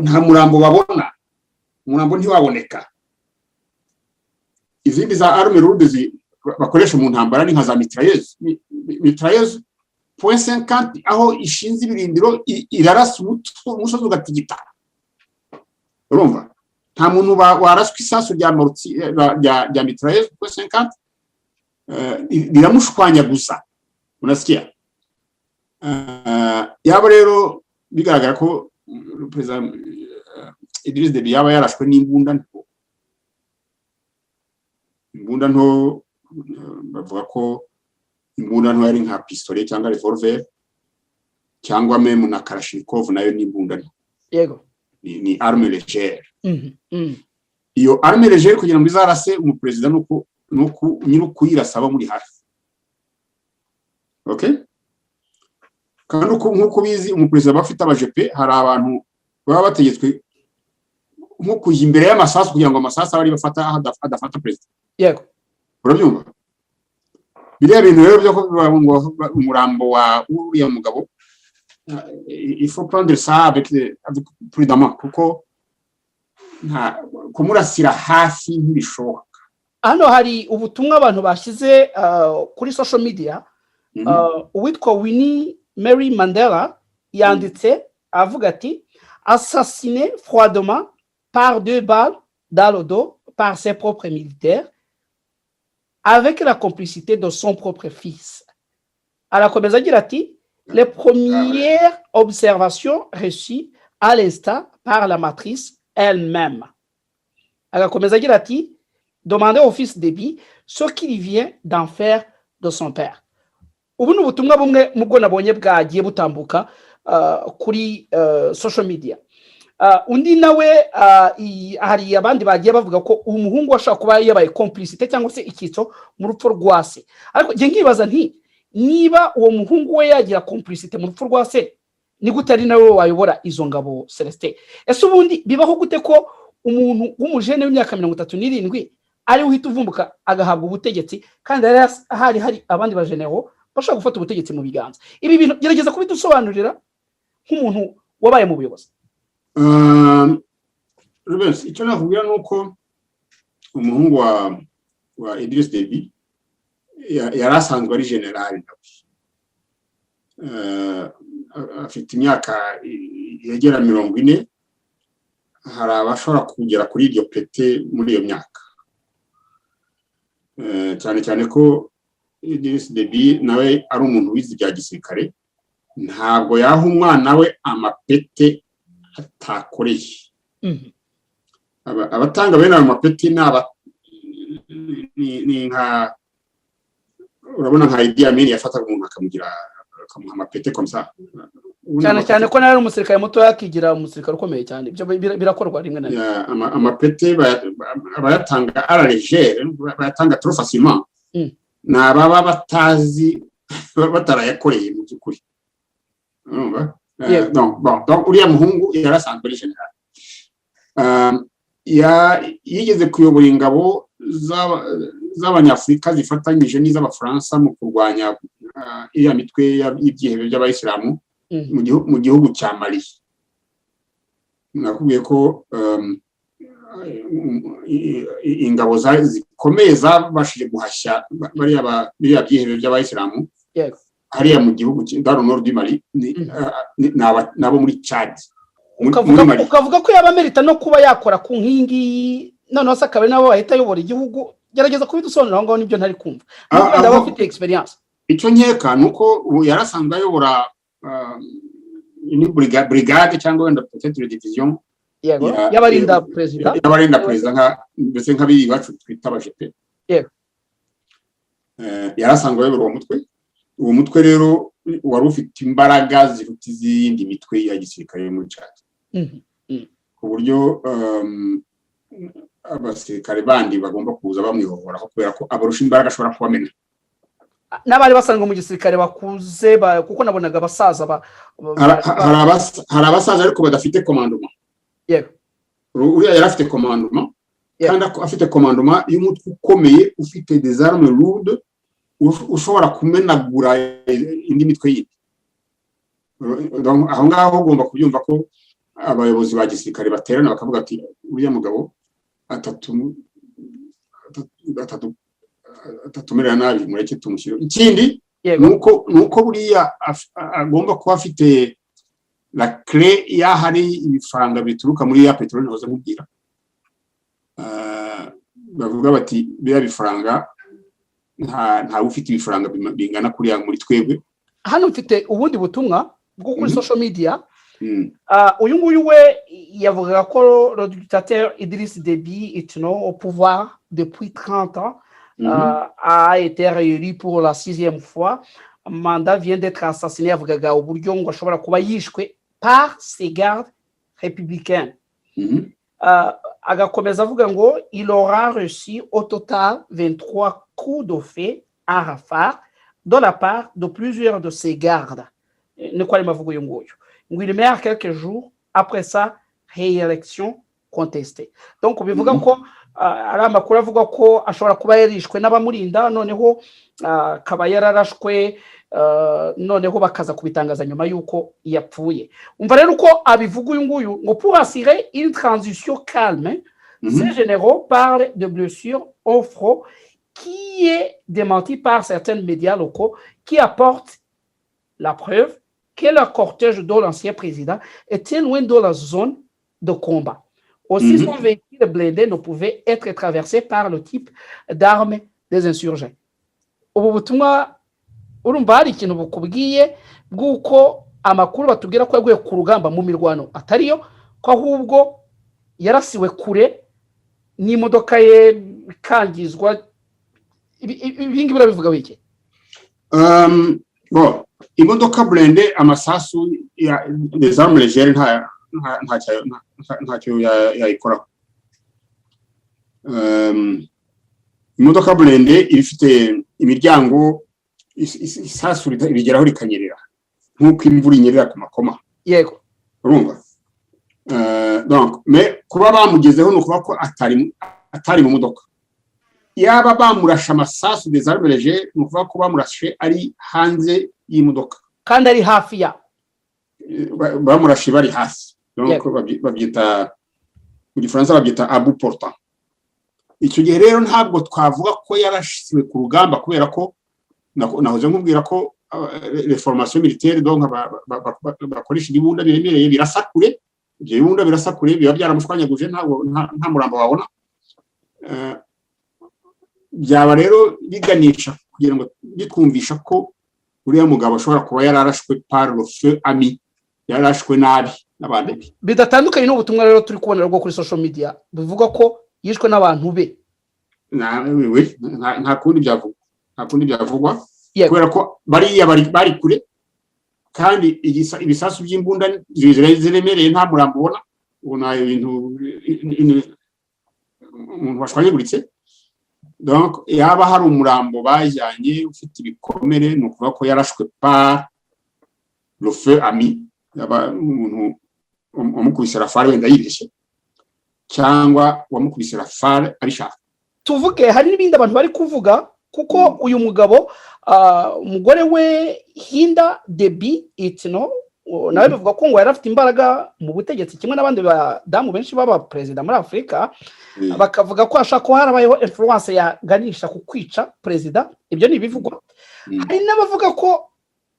nta murambo babona, umurambo ntiwaboneka. Izindi za arme lourde bakoresha mu ntambara ni nka za mitrailleuse .50 aho ishinze ibirindiro irarasa umusozi ugatigita. Urumva nta muntu waraswe isasu rya mitrailleuse .50 biramushwanya gusa, unasikia. Yaba rero bigaragara ko Perezida Idriss Deby yaba yarashwe n'imbunda nto, bavuga ko imbunda nto yari nka pistolet cyangwa revolver cyangwa meme na Kalashnikov, nayo n'imbunda nto. Yego ni arme légère. Iyo arme légère kugira ngo izarase umuperezida nuko nyine kuyirasaba muri hafi. Okay, kandi nkuko bizi umuperezida bafite abajepe, hari abantu baba bategetswe nko kujya imbere y'amasasu kugira ngo amasasu abari bafata adafata perezida. Yego urabyumva? Biriya bintu rero byo ngo umurambo wa uriya mugabo, il faut prendre ça avec prudemment kuko kumurasira hafi ntibishoboka. Hano hari ubutumwa abantu bashyize kuri social media. Uwitwa Winnie Mary Mandela yanditse avuga ati assassiné froidement par 2 balles dans le dos par ses propres militaires avec la complicité de son propre fils. Arakomeza agira ati les premières observations reçues à l'instant par la matrice elle-même. Arakomeza agira ati demandez au fils Deby ce qu'il vient d'en faire de son père. Ubu ni ubutumwa bumwe mubwo nabonye bwagiye butambuka kuri social media. Undi nawe hari abandi bagiye bavuga ko umuhungu washaka kuba yabaye complicité cyangwa se ikitso mu rupfu rwa se. Ariko nge nkibaza nti niba uwo muhungu we yagira complicité mu rupfu rwa se, ni gute ari nawe wayobora izo ngabo Celestin? Ese ubundi bibaho gute ko umuntu w'umujene w'imyaka 37 ari uhita uvumbuka agahabwa ubutegetsi kandi hari abandi bajenero bashaka gufata ubutegetsi mu biganza? Ibi bintu gerageza kubidusobanurira nk'umuntu wabaye mu buyobozi. Rubens, icyo nakubwira nuko umuhungu wa Idriss Deby yarasanzwe ari general, afite imyaka yegera 40. hari abashobora kugera kuri iryo pete muri iyo myaka, cyane cyane ko Idriss Deby nawe ari umuntu wize bya gisirikare, ntabwo yaha umwana we amapete atakoreye. Abatanga bene ayo mapeti ni nka urabona nka Idi Amin yafataga umuntu akamuha amapete komsa, cyane ko nari umusirikare muto yakigira umusirikare ukomeye cyane. Ibyo birakorwa rimwe na rimwe. Amapete bayatanga à la légère, bayatanga trop facilement. Nababa batazi batarayakoreye mu byukuri. Urumva? donc uriya muhungu yarasanzwe ari general. Yigeze kuyobora ingabo z'abanyafurika zifatanyije n'iz'abafaransa mu kurwanya iriya mitwe y'ibyihebe by'abayisilamu mu gihugu cya Mali. Nakubwiye ko ingabo zikomeye zabashije guhashya biriya byihebe by'abayisilamu hariya mu gihugu dans le nord du Mali nabo muri Chad. Ukavuga ko yaba merita no kuba yakora ku nkingi noneho se akaba nabo bahita ayobora igihugu. Gerageza kubidusobanurira aho ngaho nibyo ntari kumva. Ndaba afite experience. Icyo nkeka nuko yarasanzwe ayobora ni brigade cyangwa wenda peut-être division y'abarinda president mbese nk'abiri bacu twita abajepe. Yarasanzwe ayobora uwo mutwe rero wari ufite imbaraga ziruta izindi mitwe ya gisirikare muri Chad. Ku buryo abasirikare bandi bagomba kuza bamwihohoraho kubera ko abarusha imbaraga ashobora kubamena. N'abari basanga mu gisirikare bakuze kuko nabonaga abasaza hari abasaza ariko badafite commandement. Uriya yari afite commandement kandi afite commandement y'umutwe ukomeye ufite des armes lourdes ushobora kumenagura indi mitwe yindi. Aho ngaho ugomba kubyumva ko abayobozi ba gisirikare baterana bakavuga ati uriya mugabo atatumira nabi mureke tumushyire. Ikindi nuko buriya agomba kuba afite la clé y'ahari ibifaranga bituruka muri ya peteroli nahoze mubwira. Bavuga bati biriya bifaranga nta ufite ibifaranga bingana kuriya muri twebwe. Hano mfite ubundi butumwa bwo kuri social media. Uyu nguyu we yavuga ko le dictateur Idriss Déby est au pouvoir depuis 30 ans, a été réélu pour la 6e fois. Mandat vient d'être assassiné. Avugaga uburyo ngo ashobora kuba yishwe par ses gardes républicains. Agakomeza avuga ngo il aura reçu au total 23 coups de feu à Rafah de la part de plusieurs de ses gardes. Niko arimo avuga uyu nguyu. Ngo il meurt quelques jours après sa réélection contestée. Donc bivuga ko ari amakuru avuga ko ashobora kuba yarishwe n'abamurinda noneho akaba yararashwe noneho bakaza kubitangaza nyuma yuko yapfuye. Umva rero uko abivuga uyu nguyu ngo pour assurer une transition calme, ces généraux parlent de blessures au front qui est démenti par certains médias locaux qui apportent la preuve que le cortège de l'ancien président était loin de la zone de combat. Aussi, son véhicule blindé ne pouvait être traversé par le type d'armes des insurgents. Ubu butumwa urumva hari ikintu bukubwiye bw'uko amakuru batubwira ko yaguye ku rugamba mu mirwano atariyo, ko ahubwo yarasiwe kure n'imodoka ye ikangizwa. Ibingi birabivuga wiki. Imodoka blende amasasu des armes légères ntacyo yayikoraho. Imodoka blende ifite imiryango isasu rigeraho rikanyerera nk'uko imvura inyerera ku makoma. Yego urumva. Donc mais kuba bamugezeho no kuba ko atari mu modoka. Yaba bamurasha amasasu des armes légères no kuba ko bamurashe ari hanze y'imodoka kandi ari hafi ya bamurashe bari hasi. Donc babyita mu Gifaransa babyita abu portant. Icyo gihe rero ntabwo twavuga ko yarashisiwe ku rugamba kubera ko nahoze nkubwira ko les formations militaires donc bakoresha ibibunda biremereye birasakure. Ibyo bibunda birasakure biba byaramushwanyaguje nta murambo wabona. Byaba rero biganisha kugira ngo bitwumvisha ko uriya mugabo ashobora kuba yararashwe par le feu ami, yarashwe nabi n'abandi. Bidatandukanye n'ubutumwa rero turi kubonera bwo kuri social media bivuga ko yishwe n'abantu be. Nta kundi byavugwa kubera ko bari kure kandi ibisasu by'imbunda ziremereye nta murambo ubona. Ubona ibintu umuntu washwanyaguritse. Donc yaba hari umurambo bajyanye ufite ibikomere no kuvuga ko yarashwe par le feu ami yaba umuntu wamukubise rafale wenda yibeshye cyangwa wamukubise rafale abishaka. Tuvuge hari n'ibindi abantu bari kuvuga kuko uyu mugabo umugore we Hinda Deby Itno nawe bivuga ko ngo yari afite imbaraga mu butegetsi kimwe n'abandi badamu benshi baba perezida muri Afurika, bakavuga ko ashaka ko harabayeho influence yaganisha ku kwica perezida. Ibyo ni ibivugwa. Hari n'abavuga ko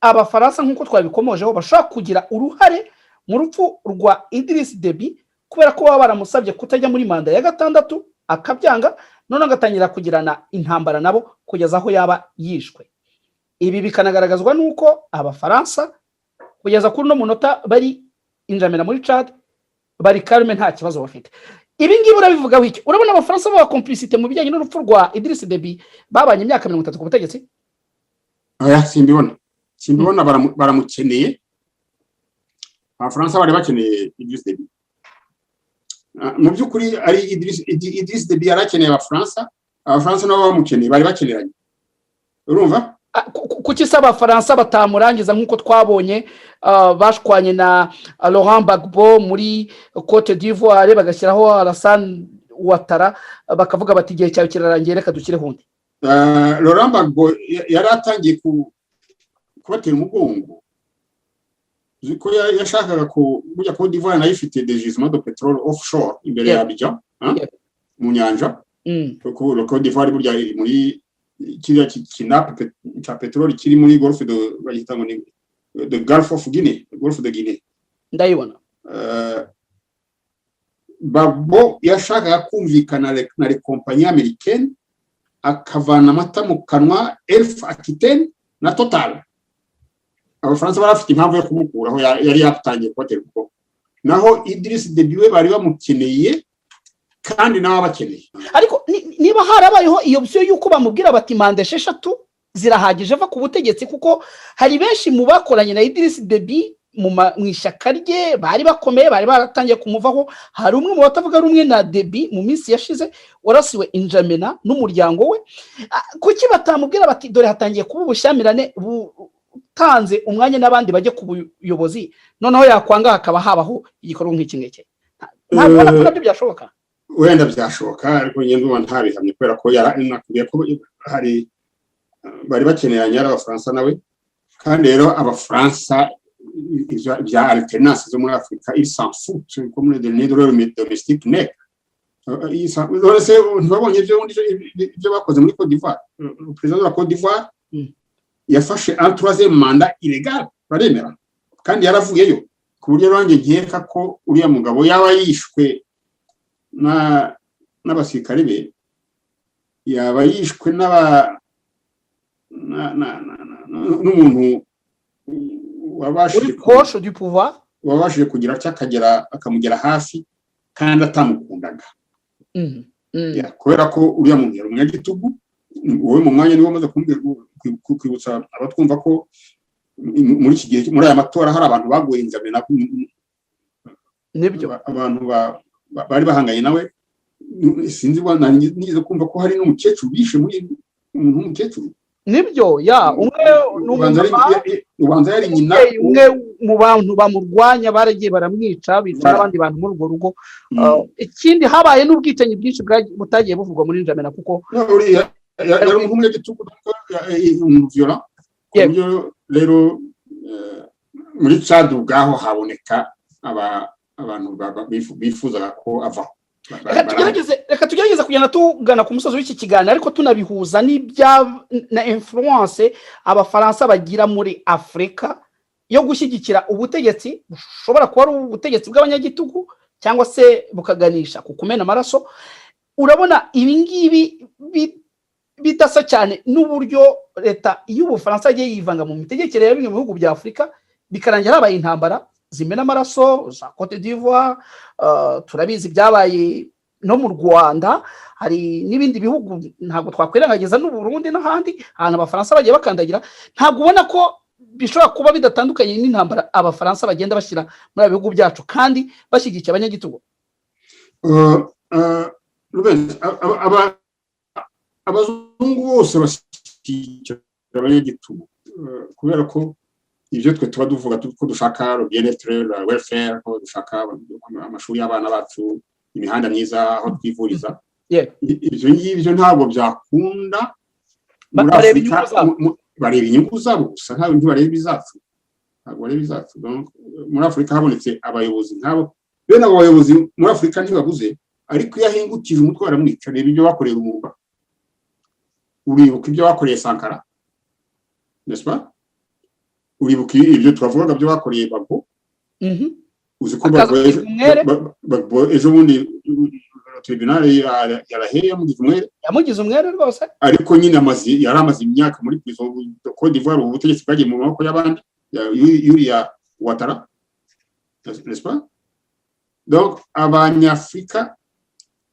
abafaransa nk'uko twabikomojeho bashaka kugira uruhare mu rupfu rwa Idriss Deby kubera ko baba baramusabye kutajya muri manda ya gatandatu akabyanga, none agatangira kugirana intambara nabo kugeza aho yaba yishwe. Ibi bikanagaragazwa nuko abafaransa kugeza kuri no munota bari injamena muri Chad bari calme nta kibazo bafite. Ibi ngibi urabivugaho iki? Urabona abafaransa baba complicité mu bijyanye n'urupfu rwa Idriss Deby babanye imyaka 30 ku butegetsi? Oya, simbibona baramukeneye. Abafaransa bari bakeneye Idriss Deby. Mu byukuri ari Idriss Deby yarakeneye abafaransa nabo bamukeneye, bari bakeneranye. Urumva? Kuki saba Abafaransa batamurangiza nk'uko twabonye bashwanye na Laurent Gbagbo muri Côte d'Ivoire bagashyiraho Alassane Ouattara bakavuga bati igihe cyawe kirarangiye reka dukire hundi. Laurent Gbagbo yaratangiye kubatera umugongo. Ziko yashakaga ko burya Côte d'Ivoire nayo ifite des gisements de pétrole offshore imbere ya Abidjan mu nyanja. Kuko Côte d'Ivoire burya muri kiriya kinape cha petroli kiri muri Golfe de bayita ngo ni the Gulf of Guinea, Golfe de Guinea. Ndayibona. Gbagbo yashakaga kumvikana na les compagnies américaines akavana amata mu kanwa Elf Aquitaine na Total. Abafaransa barafite impamvu yo kumukuraho yari yatangiye kubatera ubwoba. Naho Idriss Deby we bari bamukeneye kandi nawe abakeneye. Ariko niba harabayeho iyo option yuko bamubwira bati manda 6 zirahagije ava ku butegetsi, kuko hari benshi mu bakoranye na Idriss Deby mu ishyaka rye bari bakomeye, bari baratangiye kumuvaho. Hari umwe mu batavuga rumwe na Deby mu minsi yashize warasiwe injamena n'umuryango we. Kuki batamubwira bati dore hatangiye kuba ubushyamirane tanze umwanya n'abandi bajye ku buyobozi, noneho yakwanga hakaba habaho igikorwa nk'iki ngiki? Ntabwo nabyo byashoboka. Wenda byashoboka ariko nyendwa ntabihamye kubera ko nakubwiye ko hari bari bakeneranye abafaransa nawe, kandi rero abafaransa bya alternance zo muri Afrika ils s'en foutent comme le dernier droit domestique net. Ntibabonye ibyo bakoze muri Côte d'Ivoire. Le président de la Côte d'Ivoire yafashe un troisième mandat illégal baremera kandi yaravuyeyo, ku buryo range nkeka ko uriya mugabo yaba yishwe n'abasirikare be, yaba yishwe n'umuntu wabashije kugira cyakagera akamugera hafi kandi atamukundaga. Kubera ko uriya muntu yari umunyagitugu. Wowe mu mwanya niwo maze kwibutsa abatwumva ko muri iki gihe muri aya matora hari abantu baguye inzamena nibyo abantu bari bahanganye nawe. Sinzi bwana nize kumva ko hari n'umukecuru bishe muri umukecuru. Nibyo ya ubanza yari nyina umwe mu bantu bamurwanya baragiye baramwica bica abandi bantu muri urwo rugo. Ikindi habaye n'ubwicanyi bwinshi butagiye buvugwa muri njamena kuko yari umuntu w'umunyagitugu violent. Rero muri Chad ubwaho haboneka abantu bifuzaga ko avaho. Reka tugerageze kugenda tugana ku musozi w'iki kiganiro ariko tunabihuza na influence abafaransa bagira muri Afrika yo gushyigikira ubutegetsi bushobora kuba ari ubutegetsi bw'abanyagitugu cyangwa se bukaganisha ku kumena amaraso. Urabona ibi ngibi bidasa cyane n'uburyo leta y'Ubufaransa yagiye yivanga mu mitegekere ya bimwe mu bihugu bya Afrika bikarangira habaye intambara zimena amaraso za Côte d'Ivoire. Turabizi byabaye no mu Rwanda, hari n'ibindi bihugu ntabwo twakwirengagiza n'u Burundi n'ahandi ahantu abafaransa bagiye bakandagira. Ntabwo ubona ko bishobora kuba bidatandukanye n'intambara abafaransa bagenda bashyira muri bihugu byacu kandi bashyigikiye abanyagitugu? Abazungu bose bashyigikiye abanyagitugu kubera ko ibyo twe tuba duvuga ko dushaka bien-être, welfare, ko dushaka amashuri y'abana bacu, imihanda myiza, aho twivuriza. Ibyo ngibyo ntabwo byakunda muri Afurika. Bareba inyungu zabo gusa, ntabwo ntibareba izacu. Ntabwo bareba izacu. Muri Afurika habonetse abayobozi nk'abo. Bene abo bayobozi muri Afurika ntibabuze, ariko iyo ahingukije umutwe baramwica. Reba ibyo bakoreye Lumumba, uribuka ibyo bakoreye Sankara, n'est-ce pas? Uribuka ibyo twavugaga byo bakoreye Gbagbo. Uzi ko Gbagbo ejo bundi tribunal yaraheye yamugize umwere rwose, ariko nyine yaramaze imyaka muri prison de Côte d'Ivoire. Ubutegetsi bwagiye mu maboko y'abandi, Yuriya Ouattara, n'est-ce pas? Donc abanyafrika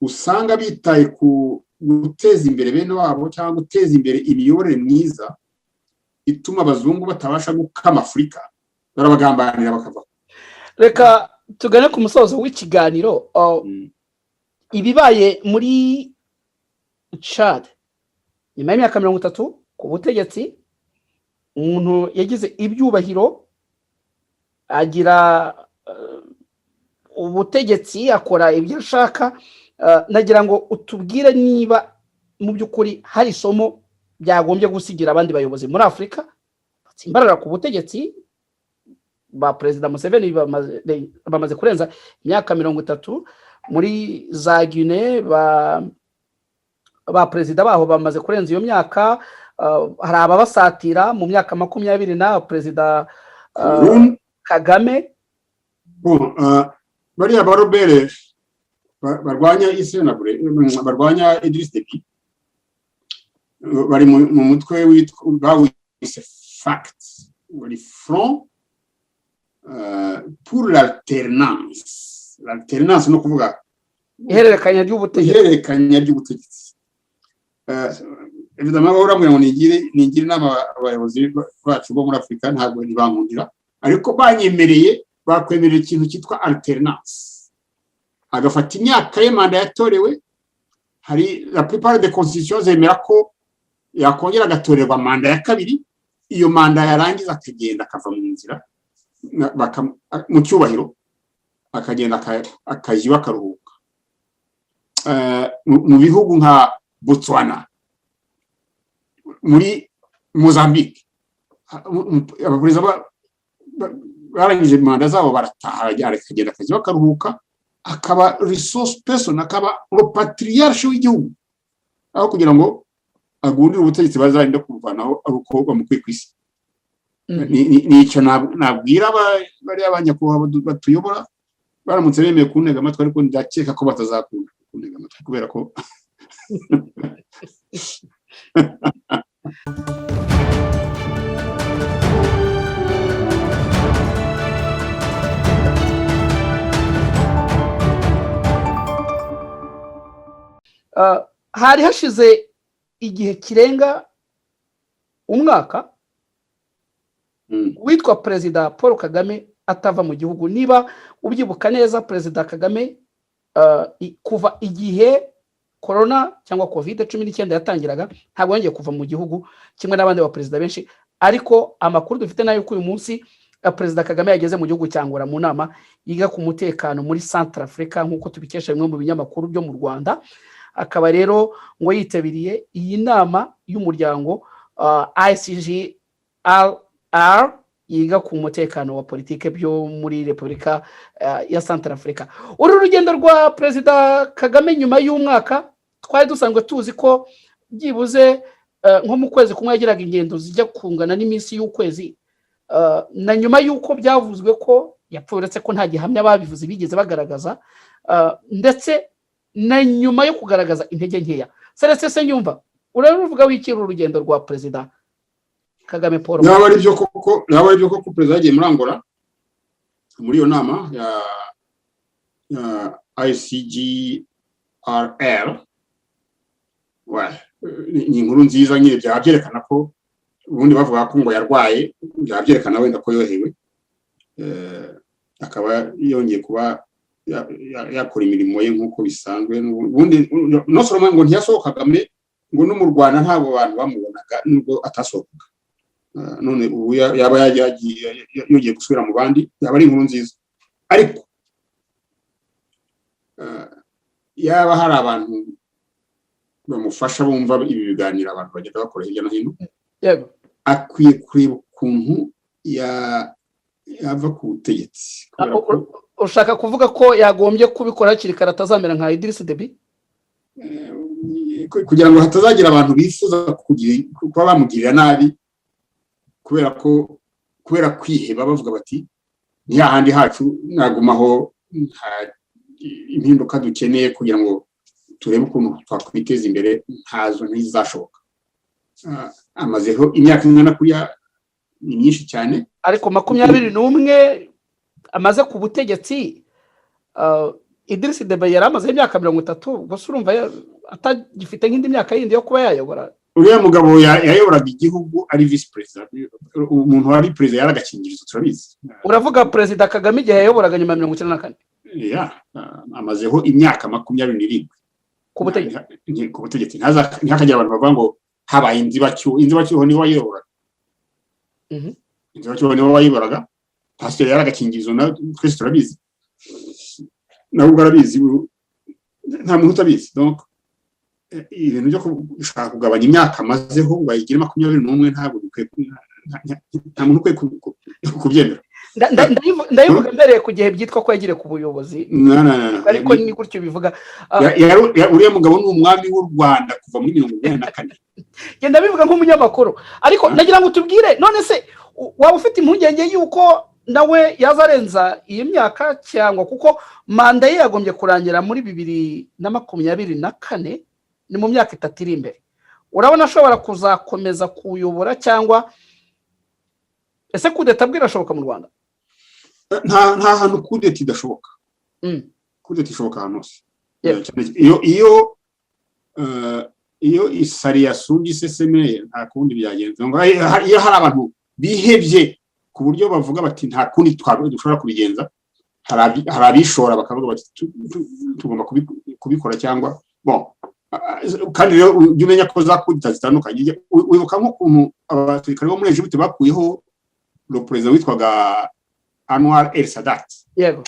usanga bitaye ku guteza imbere bene wabo cyangwa guteza imbere imiyoborere myiza ituma abazungu batabasha gukama Afurika, barabagambanira bakava. Reka tugane ku musozo w'ikiganiro. Ibibaye muri Chad nyuma y'imyaka 30 ku butegetsi, umuntu yagize ibyubahiro, agira ubutegetsi, akora ibyo ashaka. Nagira ngo utubwire niba mu by'ukuri hari isomo byagombye gusigira abandi bayobozi muri Afurika batsimbarara ku butegetsi. Ba Perezida Museveni bamaze kurenza imyaka 30, muri za Guinée ba Perezida baho bamaze kurenza iyo myaka. Hari ababasatira mu myaka 20 na Perezida Kagame. Bariya barobere barwanya Isenabure, barwanya Idriss Déby, bari mu mutwe wise FACT, wari Front pour l'alternance. L'alternance no kuvuga ihererekanya ry'ubutegetsi. Evidemment baramwe ngo ningire n'abayobozi bacu bo muri Afurika ntabwo ntibankundira, ariko banyemereye, bakwemerera ikintu cyitwa alternance. Agafata imyaka ye manda yatorewe. Hari la plupart des constitutions zemera ko yakongera agatorerwa manda ya kabiri. Iyo manda yarangiza akagenda akava mu nzira mu cyubahiro, akagenda akajiwa akaruhuka. Mu bihugu nka Botswana, muri Mozambique, abaperezida barangije manda zabo barataha, akagenda akajiwa akaruhuka, akaba resource person, akaba patriarche w'igihugu, aho kugira ngo agundire ubutegetsi bazarinda kurwanaho aruko bamukwiye kwisi. Nicyo nabwira bari abanyakubahwa batuyobora, baramutse bemeye kuntega amatwi, ariko ndakeka ko batazakunda kuntega amatwi kubera ko hari hashize igihe kirenga umwaka witwa Perezida Paul Kagame atava mu gihugu. Niba ubyibuka neza, Perezida Kagame kuva igihe corona cyangwa COVID-19 yatangiraga ntabwo yongeye kuva mu gihugu kimwe n'abandi ba perezida benshi. Ariko amakuru dufite nayo ko uyu munsi Perezida Kagame yageze mu gihugu cyangwa mu nama yiga ku mutekano muri Central Africa, nk'uko tubikesha bimwe mu binyamakuru byo mu Rwanda. Akaba rero ngo yitabiriye iyi nama y'umuryango ICGLR yiga ku mutekano wa politike byo muri Repubulika ya Central Africa. Uru rugendo rwa Perezida Kagame nyuma y'umwaka, twari dusanzwe tuzi ko byibuze nko mu kwezi kumwe yagiraga ingendo zijya kungana n'iminsi y'ukwezi, na nyuma y'uko byavuzwe ko yapfuye, uretse ko nta gihamya babivuze bigeze bagaragaza, ndetse na nyuma yo kugaragaza intege nkeya. Celestin Senyumva, uravuga w'ikiri urugendo rwa Perezida Kagame Paul? Naba ari byo koko Perezida yagiye muri Angola muri iyo nama ya ICGLR. Ni inkuru nziza nyine, byabyerekana ko ubundi bavuga ko ngo yarwaye, byabyerekana wenda ko yohewe, akaba yongeye kuba yakora imirimo ye nk'uko bisanzwe. Ubundi no solo ngo ntiyasohoka Kagame, ngo no mu Rwanda ntabwo abantu bamubonaga nubwo atasohoka. none ubu yaba yagiye gusubira mu bandi yaba ari inkuru nziza ariko yaba hari abantu bamufasha bumva ibi biganiro abantu bagenda bakora hirya no hino yego akwiye kureba ukuntu yava ku butegetsi ushaka kuvuga ko yagombye kubikora hakiri kare atazamera nka Idriss Deby kugira ngo hatazagira abantu bifuza kuba bamugirira nabi kubera kwiheba bavuga bati ni hahandi hacu nagumaho impinduka dukeneye kugira ngo turebe ukuntu twakwiteza imbere ntazo ntizashoboka amazeho imyaka ingana kuriya ni myinshi cyane ariko 21 amaze ku butegetsi Idriss Deby yari amaze imyaka 30 gusa urumva atagifite nk'indi myaka yindi yo kuba yayobora uriya mugabo yayoboraga igihugu ari vice president umuntu wari president yaragakingirizo turabizi uravuga president Kagame igihe yayoboraga nyuma ya 1994 amazeho imyaka 27 ku butegetsi ntihakagira abantu bavuga ngo habaye inzibacyuho niwe wayoboraga inzibacyuho niwe wayoboraga pastor yaragakingirizo na twese turabizi nawe urabizi nta muntu utabizi donc ibintu byo gushaka kugabanya imyaka amazeho bayigira 21 ntabwo bikwiye nta muntu ukwiye kubyemera ndayivuga mbere ku gihe byitwa ko yagire ku buyobozi ariko ni gutyo bivuga uriya mugabo ni umwami w'u Rwanda kuva muri 1994 genda bivuga nk'umunyamakuru ariko nagira ngo tubwire none se waba ufite impungenge yuko nawe yazarenza iyi myaka cyangwa kuko manda ye yagombye kurangira muri 2024 ni mu myaka 3 iri imbere urabona ashobora kuzakomeza kuyobora cyangwa ese kudeta bwirashoboka mu Rwanda nta hantu kudeta idashoboka kudeta ishoboka hano hose iyo isari yasumbye iseseme nta kundi byagenze iyo hari abantu bihebye ku buryo bavuga bati nta kundi dushobora kubigenza hari abishora bakavuga bati tugomba kubikora cyangwa bon kandi rero ujye umenya ko za kudeta zitandukanye wibuka nk'ukuntu abasirikare bo muri Egypte bakuyeho le president witwaga Anwar El Sadat yego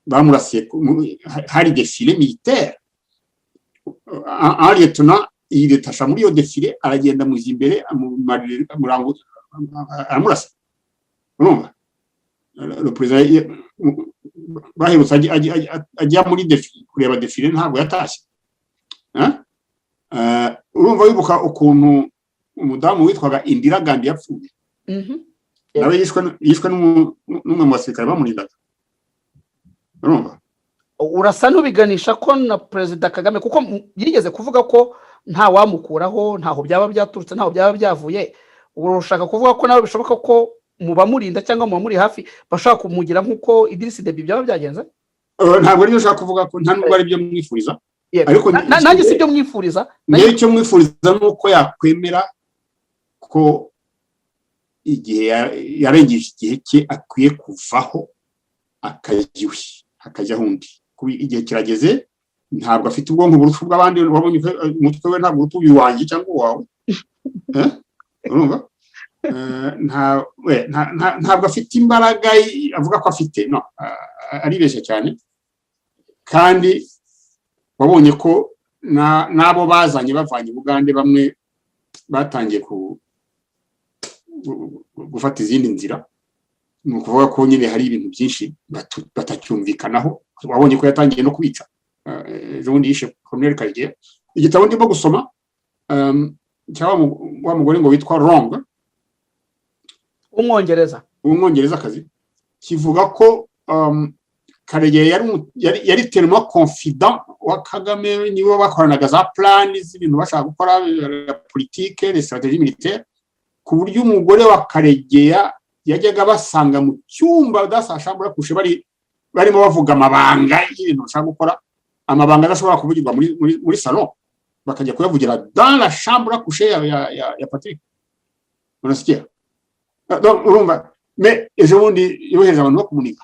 bamurasiye hari défilé militaire un lieutenant il détacha muri yo défilé aragenda mu imbere murango aramurasa urumva le president bahirutse ajya muri défilé kureba défilé ntabwo yatashye urumva wibuka ukuntu umudamu witwaga Indira Gandhi yapfuye nawe yishwe n'umwe mu basirikare bamurindaga urumva urasa n'ubiganisha ko na President Kagame kuko yigeze kuvuga ko nta wamukuraho ntaho byaba byaturutse ntaho byaba byavuye urushaka kuvuga ko nawe bishoboka ko muba murinda cyangwa muba muri hafi bashaka kumugira nk'uko Idriss Deby byaba byagenze ntabwo ari byo ushaka kuvuga ko nta nubwo ari byo mwifuriza ariko nanjye si byo mwifuriza nicyo mwifuriza nuko yakwemera ko igihe yarengeje igihe cye akwiye kuvaho akajya hundi igihe kirageze ntabwo afite ubwonko burusha bw'abandi wabonye umutwe we ntabwo uruta uwanjye cyangwa uwawe urumva ntabwo afite imbaraga avuga ko afite no aribeshya cyane kandi wabonye ko nabo bazanye bavanye Bugande bamwe batangiye gufata izindi nzira ni ukuvuga ko nyine hari ibintu byinshi batacyumvikanaho wabonye ko yatangiye no kubica ejo bundi yishe Colonel Karegeya igitabo ndimo gusoma cyangwa wa mugore ngo witwa Wrong umwongerezakazi kivuga ko Karegeya yari tellement confident wa Kagame niwe bakoranaga za plan z'ibintu bashaka gukora politique les stratégies militaires ku buryo umugore wa Karegeya yajyaga basanga mu cyumba dasashambura kushe barimo bavuga amabanga y'ibintu bashaka gukora amabanga adashobora kuvugirwa muri salon bakajya kuyavugira dans la chambre à coucher ya Patrick urasikia donc urumva mais ejo bundi yohereza abantu bo kumuniga